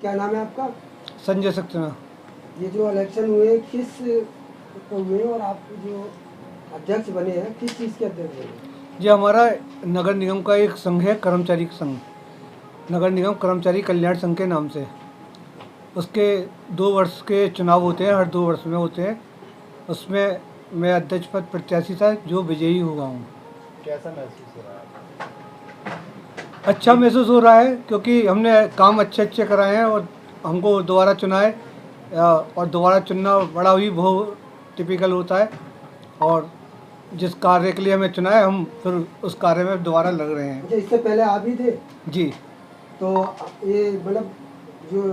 क्या नाम है आपका? संजय सक्सेना। ये जो इलेक्शन हुए किस तो हुए और आप जो अध्यक्ष बने हैं किस चीज़ के अध्यक्ष बने? ये हमारा नगर निगम का एक संघ है, कर्मचारी संघ, नगर निगम कर्मचारी कल्याण संघ के नाम से। उसके 2 वर्ष के चुनाव होते हैं, हर 2 वर्ष में होते हैं। उसमें मैं अध्यक्ष पद प्रत्याशी था, जो विजयी हुआ हूँ। कैसा महसूस हो रहा है? अच्छा महसूस हो रहा है, क्योंकि हमने काम अच्छे अच्छे कराए हैं और हमको दोबारा चुना है। और दोबारा चुनना बड़ा ही बहुत टिपिकल होता है, और जिस कार्य के लिए हमें चुना है, हम फिर उस कार्य में दोबारा लग रहे हैं। अच्छा, इससे पहले आप ही थे जी। तो ये मतलब जो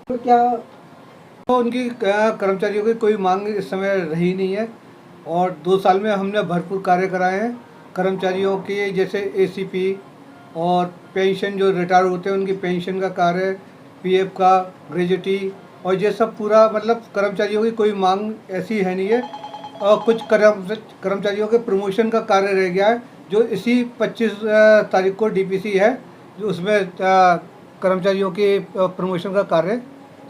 तो क्या तो उनकी कर्मचारियों की कोई मांग इस समय रही नहीं है, और 2 साल में हमने भरपूर कार्य कराए हैं कर्मचारियों के, जैसे एसीपी और पेंशन, जो रिटायर होते हैं उनकी पेंशन का कार्य, पीएफ का, ग्रेजुटी, और ये सब पूरा, मतलब कर्मचारियों की कोई मांग ऐसी है नहीं है। और कुछ कर्मचारियों के प्रमोशन का कार्य रह गया है, जो इसी 25 तारीख को डीपीसी है, जो उसमें कर्मचारियों के प्रमोशन का कार्य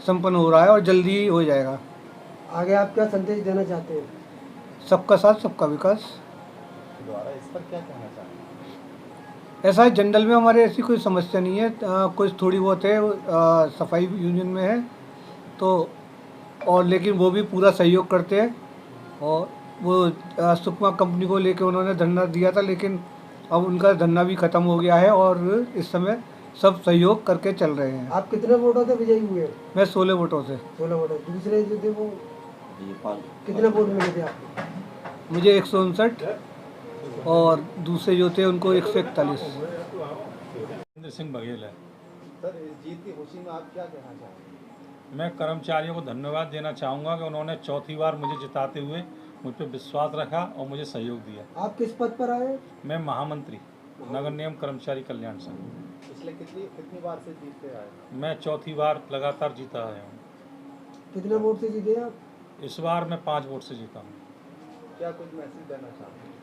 संपन्न हो रहा है और जल्दी ही हो जाएगा। आगे आप क्या संदेश देना चाहते हैं? सबका साथ सबका विकास। द्वारा इस पर क्या कहना चाहेंगे? ऐसा है, जनरल में हमारे ऐसी कोई समस्या नहीं है। कुछ थोड़ी बहुत है, सफाई यूनियन में है तो, और लेकिन वो भी पूरा सहयोग करते हैं। और वो सुकमा कंपनी को लेकर उन्होंने धरना दिया था, लेकिन अब उनका धरना भी ख़त्म हो गया है और इस समय सब सहयोग करके चल रहे हैं। आप कितने वोटों से विजयी हुए? मैं 16 वोटों से। 16 वोटों। दूसरे जो थे वो कितने वोट मिले थे आपको? मुझे 159 और दूसरे जो थे उनको 141। इंद्र सिंह बघेल है। सर, इस जीत की खुशी में आप क्या कहना चाहेंगे? मैं कर्मचारियों को धन्यवाद देना चाहूँगा कि उन्होंने चौथी बार मुझे जिताते हुए मुझ पर विश्वास रखा और मुझे सहयोग दिया। आप किस पद पर आए? मैं महामंत्री नगर निगम कर्मचारी कल्याण संघ। पिछले कितनी बार से जीतते आए? मैं चौथी बार लगातार जीता आया हूँ। कितने वोट से जीते आप? इस बार मैं 5 वोट से जीता हूँ। क्या कुछ मैसेज देना चाहते हैं?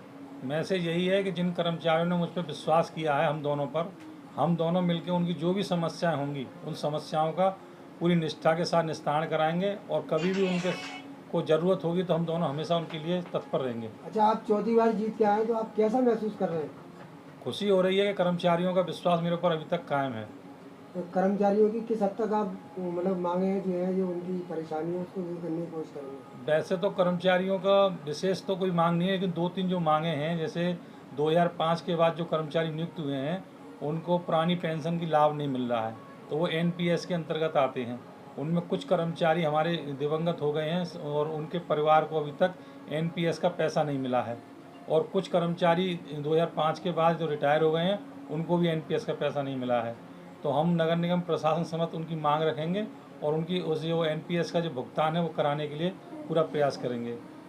मैसेज यही है कि जिन कर्मचारियों ने मुझ पर विश्वास किया है, हम दोनों मिलकर उनकी जो भी समस्याएं होंगी, उन समस्याओं का पूरी निष्ठा के साथ निस्तारण कराएंगे, और कभी भी उनके को ज़रूरत होगी तो हम दोनों हमेशा उनके लिए तत्पर रहेंगे। अच्छा, आप चौथी बार जीत के आए तो आप कैसा महसूस कर रहे हैं? खुशी हो रही है कि कर्मचारियों का विश्वास मेरे ऊपर अभी तक कायम है। तो कर्मचारियों की किस हद तक आप मतलब मांगे जो है, जो उनकी परेशानी है उसको दूर करने की कोशिश करेंगे? वैसे तो कर्मचारियों का विशेष तो कोई मांग नहीं है, लेकिन 2-3 जो मांगे हैं, जैसे 2005 के बाद जो कर्मचारी नियुक्त हुए हैं उनको पुरानी पेंशन की लाभ नहीं मिल रहा है, तो वो एनपीएस के अंतर्गत आते हैं। उनमें कुछ कर्मचारी हमारे दिवंगत हो गए हैं और उनके परिवार को अभी तक एनपीएस का पैसा नहीं मिला है, और कुछ कर्मचारी 2005 के बाद जो रिटायर हो गए हैं उनको भी एनपीएस का पैसा नहीं मिला है। तो हम नगर निगम प्रशासन समेत उनकी मांग रखेंगे और उनकी उस जो एनपीएस का जो भुगतान है वो कराने के लिए पूरा प्रयास करेंगे।